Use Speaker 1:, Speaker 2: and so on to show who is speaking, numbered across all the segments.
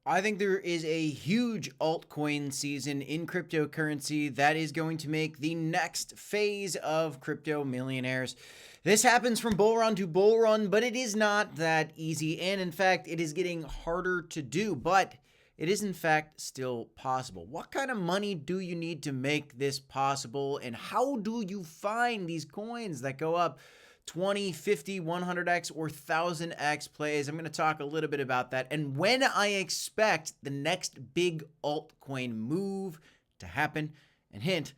Speaker 1: I think there is a huge altcoin season in cryptocurrency that is going to make the next phase of crypto millionaires. This happens from bull run to bull run, but it is not that easy. And in fact, it is getting harder to do, but it is in fact still possible. What kind of money do you need to make this possible? And how do you find these coins that go up 20, 50, 100x, or 1000x plays? I'm going to talk a little bit about that and when I expect the next big altcoin move to happen. And hint,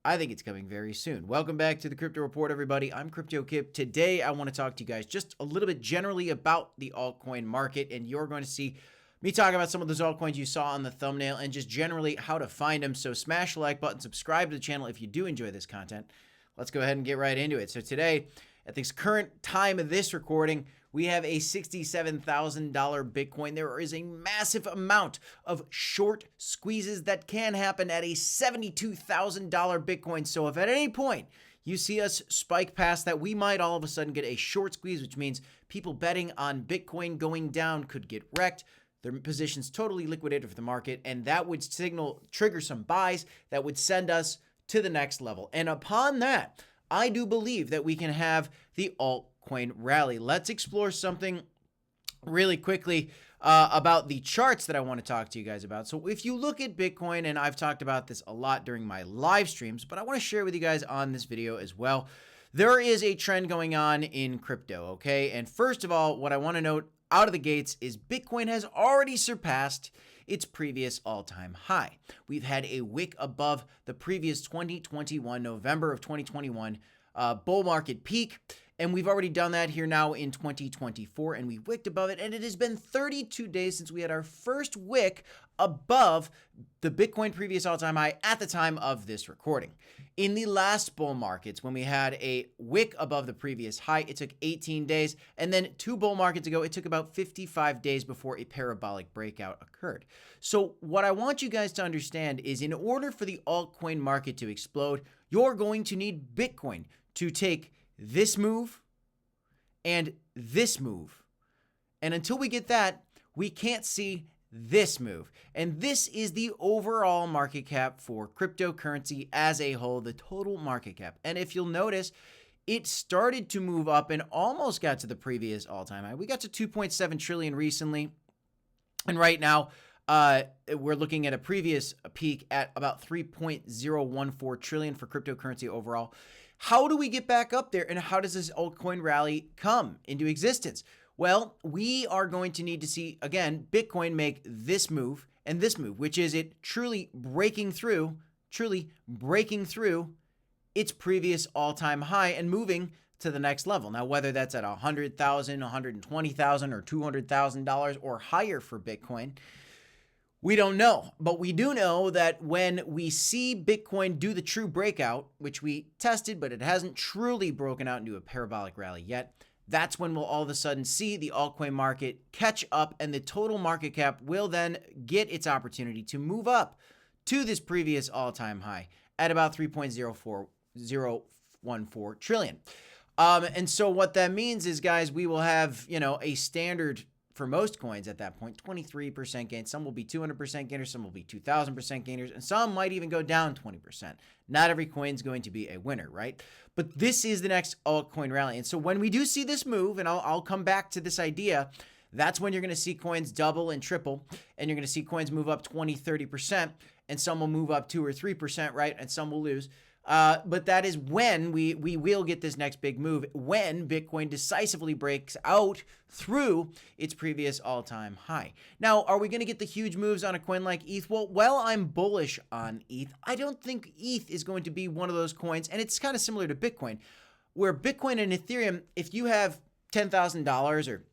Speaker 1: I think it's coming very soon. Welcome back to the Crypto Report, everybody. I'm Crypto Kip. Today, I want to talk to you guys just a little bit generally about the altcoin market, and you're going to see me talk about some of those altcoins you saw on the thumbnail and just generally how to find them. So smash the like button, subscribe to the channel if you do enjoy this content. Let's go ahead and get right into it. So today, at this current time of this recording, we have a $67,000 Bitcoin. There is a massive amount of short squeezes that can happen at a $72,000 Bitcoin. So if at any point you see us spike past that, we might all of a sudden get a short squeeze, which means people betting on Bitcoin going down could get wrecked. Their positions totally liquidated for the market, and that would trigger some buys that would send us to the next level. And upon that, I do believe that we can have the altcoin rally. Let's explore something really quickly about the charts that I want to talk to you guys about. So if you look at Bitcoin, and I've talked about this a lot during my live streams, but I want to share with you guys on this video as well. There is a trend going on in crypto, okay? And first of all, what I want to note out of the gates is Bitcoin has already surpassed its previous all-time high. We've had a wick above the previous 2021, November of 2021 bull market peak, and we've already done that here now in 2024, and we wicked above it, and it has been 32 days since we had our first wick above the Bitcoin previous all-time high at the time of this recording. In the last bull markets, when we had a wick above the previous high, it took 18 days, and then 2 bull markets ago, it took about 55 days before a parabolic breakout occurred. So what I want you guys to understand is in order for the altcoin market to explode, you're going to need Bitcoin to take this move and this move. And until we get that, we can't see this move. And this is the overall market cap for cryptocurrency as a whole, the total market cap. And if you'll notice, it started to move up and almost got to the previous all-time high. We got to 2.7 trillion recently. And right now, we're looking at a previous peak at about 3.014 trillion for cryptocurrency overall. How do we get back up there, and how does this altcoin rally come into existence? Well, we are going to need to see, again, Bitcoin make this move and this move, which is it truly breaking through its previous all-time high and moving to the next level. Now, whether that's at $100,000, $120,000, or $200,000 or higher for Bitcoin, we don't know, but we do know that when we see Bitcoin do the true breakout, which we tested, but it hasn't truly broken out into a parabolic rally yet, that's when we'll all of a sudden see the altcoin market catch up, and the total market cap will then get its opportunity to move up to this previous all-time high at about 3.014 trillion. And so what that means is, guys, we will have, a standard for most coins at that point, 23% gain. Some will be 200% gainers, some will be 2,000% gainers, and some might even go down 20%. Not every coin is going to be a winner, right? But this is the next altcoin rally. And so when we do see this move, and I'll come back to this idea, that's when you're going to see coins double and triple, and you're going to see coins move up 20, 30%, and some will move up 2 or 3%, right? And some will lose. But that is when we will get this next big move, when Bitcoin decisively breaks out through its previous all-time high. Now, are we going to get the huge moves on a coin like ETH? Well, I'm bullish on ETH. I don't think ETH is going to be one of those coins, and it's kind of similar to Bitcoin, where Bitcoin and Ethereum, if you have $10,000 or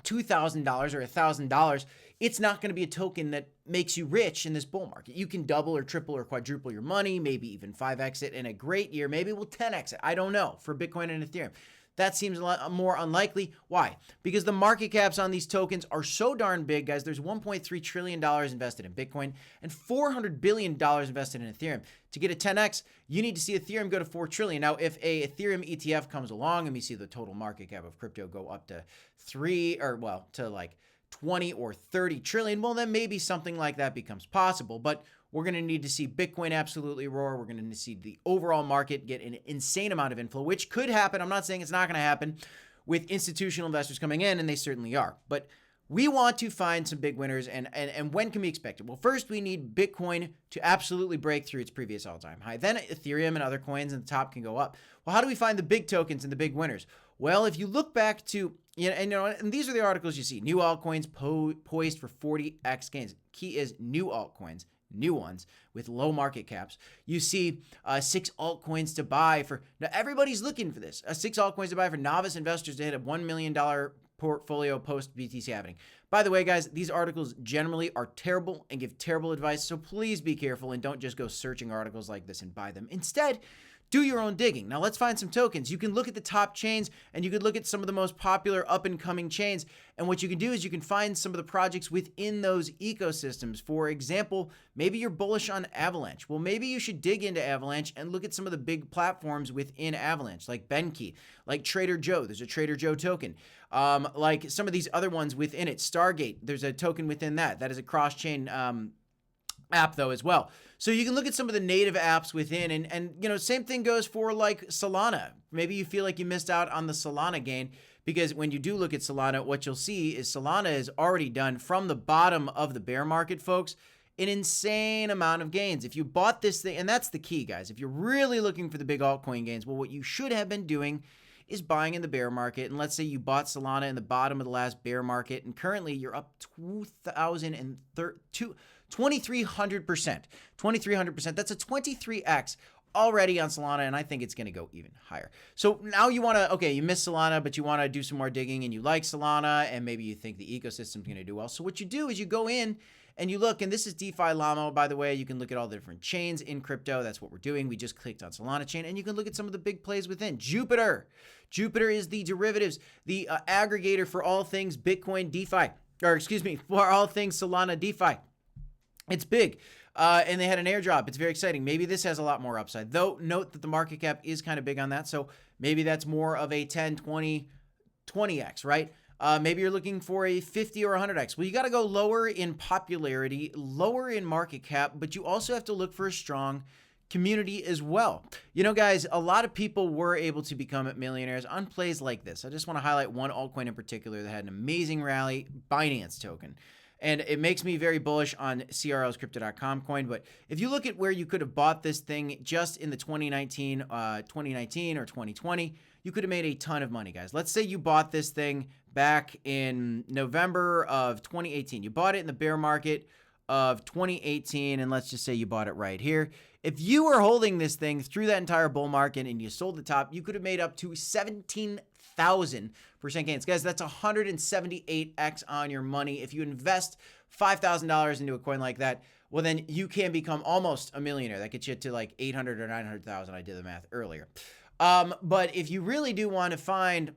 Speaker 1: $2,000 or $1,000, it's not going to be a token that makes you rich in this bull market. You can double or triple or quadruple your money, maybe even 5x it in a great year. Maybe we'll 10x it. I don't know for Bitcoin and Ethereum. That seems a lot more unlikely. Why? Because the market caps on these tokens are so darn big, guys. There's $1.3 trillion invested in Bitcoin and $400 billion invested in Ethereum. To get a 10x, you need to see Ethereum go to 4 trillion. Now, if a Ethereum ETF comes along and we see the total market cap of crypto go up to to like 20 or 30 trillion, well, then maybe something like that becomes possible. But we're going to need to see Bitcoin absolutely roar. We're going to need to see the overall market get an insane amount of inflow, which could happen. I'm not saying it's not going to happen with institutional investors coming in, and they certainly are. But we want to find some big winners, and when can we expect it? Well, first we need Bitcoin to absolutely break through its previous all-time high. Then Ethereum and other coins in the top can go up. Well, how do we find the big tokens and the big winners? Well, if you look back to, and these are the articles you see. New altcoins poised for 40x gains. Key is new altcoins, new ones with low market caps. You see 6 altcoins to buy for, now everybody's looking for this. 6 altcoins to buy for novice investors to hit a $1 million portfolio post BTC happening. By the way, guys, these articles generally are terrible and give terrible advice, so please be careful and don't just go searching articles like this and buy them. Instead, do your own digging. Now let's find some tokens. You can look at the top chains, and you could look at some of the most popular up and coming chains. And what you can do is you can find some of the projects within those ecosystems. For example, maybe you're bullish on Avalanche. Well, maybe you should dig into Avalanche and look at some of the big platforms within Avalanche, like Benki, like Trader Joe. There's a Trader Joe token. Like some of these other ones within it. Stargate, there's a token within that. That is a cross-chain app though as well. So you can look at some of the native apps within, and same thing goes for like Solana. Maybe you feel like you missed out on the Solana gain, because when you do look at Solana, what you'll see is Solana has already done, from the bottom of the bear market, folks, an insane amount of gains. If you bought this thing, and that's the key, guys, if you're really looking for the big altcoin gains, well, what you should have been doing is buying in the bear market. And let's say you bought Solana in the bottom of the last bear market, and currently you're up 2,300%. 2,300%. That's a 23x already on Solana, and I think it's going to go even higher. So now you want to, okay, you missed Solana, but you want to do some more digging, and you like Solana, and maybe you think the ecosystem's going to do well. So what you do is you go in and you look, and this is DeFi Llama, by the way. You can look at all the different chains in crypto. That's what we're doing. We just clicked on Solana chain, and you can look at some of the big plays within. Jupiter. Jupiter is the derivatives, the aggregator for all things Bitcoin DeFi, for all things Solana DeFi. It's big, and they had an airdrop. It's very exciting. Maybe this has a lot more upside, though. Note that the market cap is kind of big on that, so maybe that's more of a 10, 20, 20x, right? Maybe you're looking for a 50 or 100x. Well, you got to go lower in popularity, lower in market cap, but you also have to look for a strong community as well. Guys, a lot of people were able to become millionaires on plays like this. I just want to highlight one altcoin in particular that had an amazing rally, Binance token. And it makes me very bullish on CRL's Crypto.com coin. But if you look at where you could have bought this thing just in the 2019 or 2020, you could have made a ton of money, guys. Let's say you bought this thing back in November of 2018. You bought it in the bear market of 2018, and let's just say you bought it right here. If you were holding this thing through that entire bull market and you sold the top, you could have made up to 17,000% gains. Guys, that's 178x on your money. If you invest $5,000 into a coin like that, well, then you can become almost a millionaire. That gets you to like 800 or 900,000. I did the math earlier. But if you really do want to turn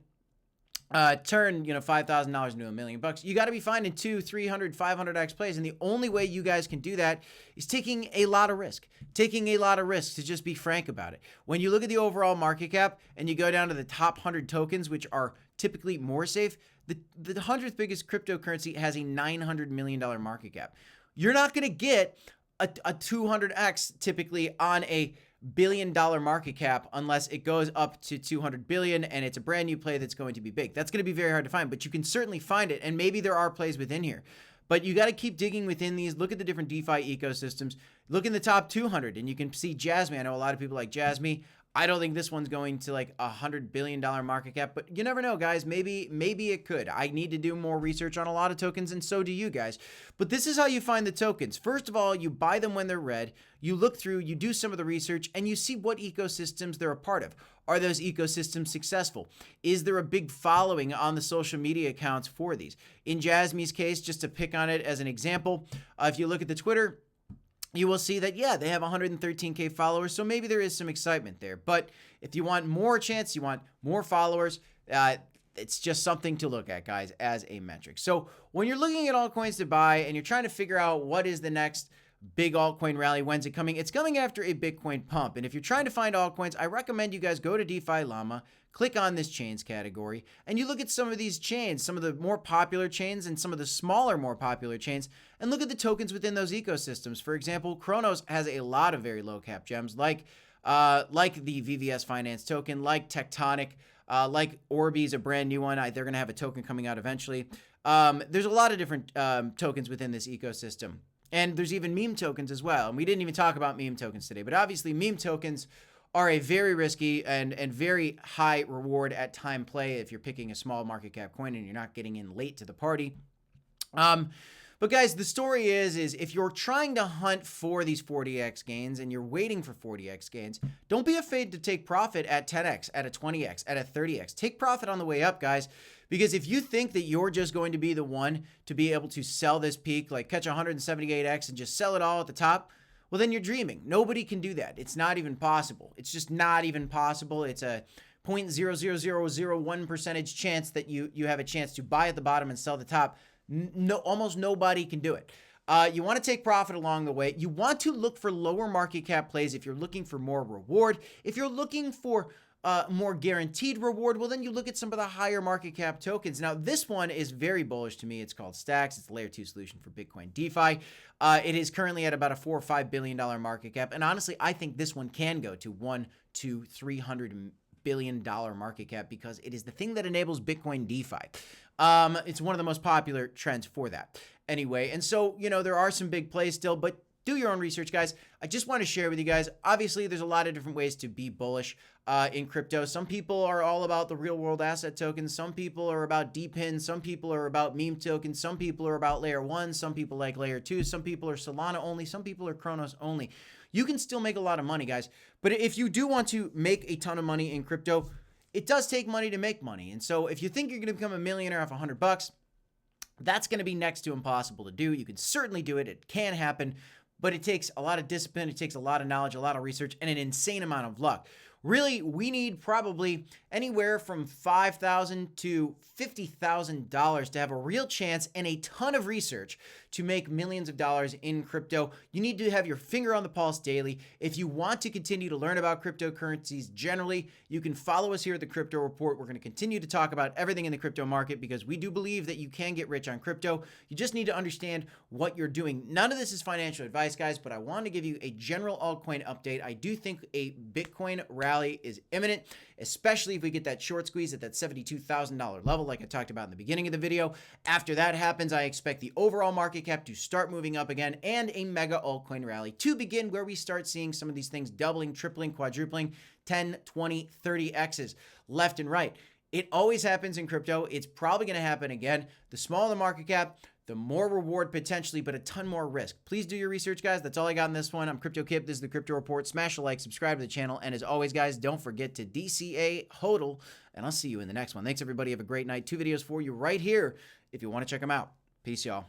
Speaker 1: $5,000 into $1 million, you got to be finding 200, 300, 500x plays, and the only way you guys can do that is taking a lot of risk. To just be frank about it. When you look at the overall market cap and you go down to the top 100 tokens, which are typically more safe, the 100th biggest cryptocurrency has a $900 million market cap. You're not going to get a 200x typically on a $1 billion market cap unless it goes up to 200 billion and it's a brand new play that's going to be big. That's going to be very hard to find, but you can certainly find it, and maybe there are plays within here. But you got to keep digging within these. Look at the different DeFi ecosystems. Look in the top 200, and you can see Jasmy. I know a lot of people like Jasmy. I don't think this one's going to like $100 billion market cap, but you never know, guys. Maybe it could. I need to do more research on a lot of tokens, and so do you guys. But this is how you find the tokens. First of all, you buy them when they're red. You look through, you do some of the research, and you see what ecosystems they're a part of. Are those ecosystems successful? Is there a big following on the social media accounts for these? In Jasmy's case, just to pick on it as an example, if you look at the Twitter, you will see that, yeah, they have 113K followers, so maybe there is some excitement there. But if you want more chance, you want more followers, it's just something to look at, guys, as a metric. So when you're looking at altcoins to buy and you're trying to figure out what is the next big altcoin rally. When's it coming? It's coming after a Bitcoin pump. And if you're trying to find altcoins, I recommend you guys go to DeFi Llama, click on this chains category, and you look at some of these chains, some of the more popular chains and some of the smaller, more popular chains, and look at the tokens within those ecosystems. For example, Cronos has a lot of very low cap gems like the VVS Finance token, like Tectonic, like Orbeez, a brand new one. They're going to have a token coming out eventually. There's a lot of different tokens within this ecosystem. And there's even meme tokens as well. And we didn't even talk about meme tokens today, but obviously meme tokens are a very risky and very high reward at time play if you're picking a small market cap coin and you're not getting in late to the party. But guys, the story is if you're trying to hunt for these 40x gains and you're waiting for 40x gains, don't be afraid to take profit at 10x, at a 20x, at a 30x. Take profit on the way up, guys, because if you think that you're just going to be the one to be able to sell this peak, like catch 178x and just sell it all at the top, well, then you're dreaming. Nobody can do that. It's not even possible. It's just not even possible. It's a 0.00001% chance that you have a chance to buy at the bottom and sell the top. No, almost nobody can do it. You want to take profit along the way. You want to look for lower market cap plays if you're looking for more reward. If you're looking for more guaranteed reward, well, then you look at some of the higher market cap tokens. Now, this one is very bullish to me. It's called Stacks. It's the layer 2 solution for Bitcoin DeFi. It is currently at about a $4 or $5 billion market cap. And honestly, I think this one can go to $100 to $300 billion market cap because it is the thing that enables Bitcoin DeFi. It's one of the most popular trends for that. Anyway, and so, there are some big plays still, but do your own research, guys. I just want to share with you guys, obviously, there's a lot of different ways to be bullish in crypto. Some people are all about the real world asset tokens. Some people are about DPIN. Some people are about meme tokens. Some people are about layer 1. Some people like layer 2. Some people are Solana only. Some people are Cronos only. You can still make a lot of money, guys. But if you do want to make a ton of money in crypto, it does take money to make money. And so if you think you're going to become a millionaire off $100, that's going to be next to impossible to do. You can certainly do it. It can happen, but it takes a lot of discipline. It takes a lot of knowledge, a lot of research, and an insane amount of luck. Really, we need probably anywhere from $5,000 to $50,000 to have a real chance and a ton of research to make millions of dollars in crypto. You need to have your finger on the pulse daily. If you want to continue to learn about cryptocurrencies generally, you can follow us here at the Crypto Report. We're going to continue to talk about everything in the crypto market because we do believe that you can get rich on crypto. You just need to understand what you're doing. None of this is financial advice, guys, but I want to give you a general altcoin update. I do think a Bitcoin rally is imminent, especially if we get that short squeeze at that $72,000 level like I talked about in the beginning of the video. After that happens, I expect the overall market cap to start moving up again and a mega altcoin rally to begin where we start seeing some of these things doubling, tripling, quadrupling, 10, 20, 30x's left and right. It always happens in crypto. It's probably going to happen again. The smaller the market cap, the more reward potentially, but a ton more risk. Please do your research, guys. That's all I got in this one. I'm Crypto Kip. This is the Crypto Report. Smash a like, subscribe to the channel, and as always, guys, don't forget to DCA HODL, and I'll see you in the next one. Thanks, everybody. Have a great night. 2 videos for you right here if you want to check them out. Peace, y'all.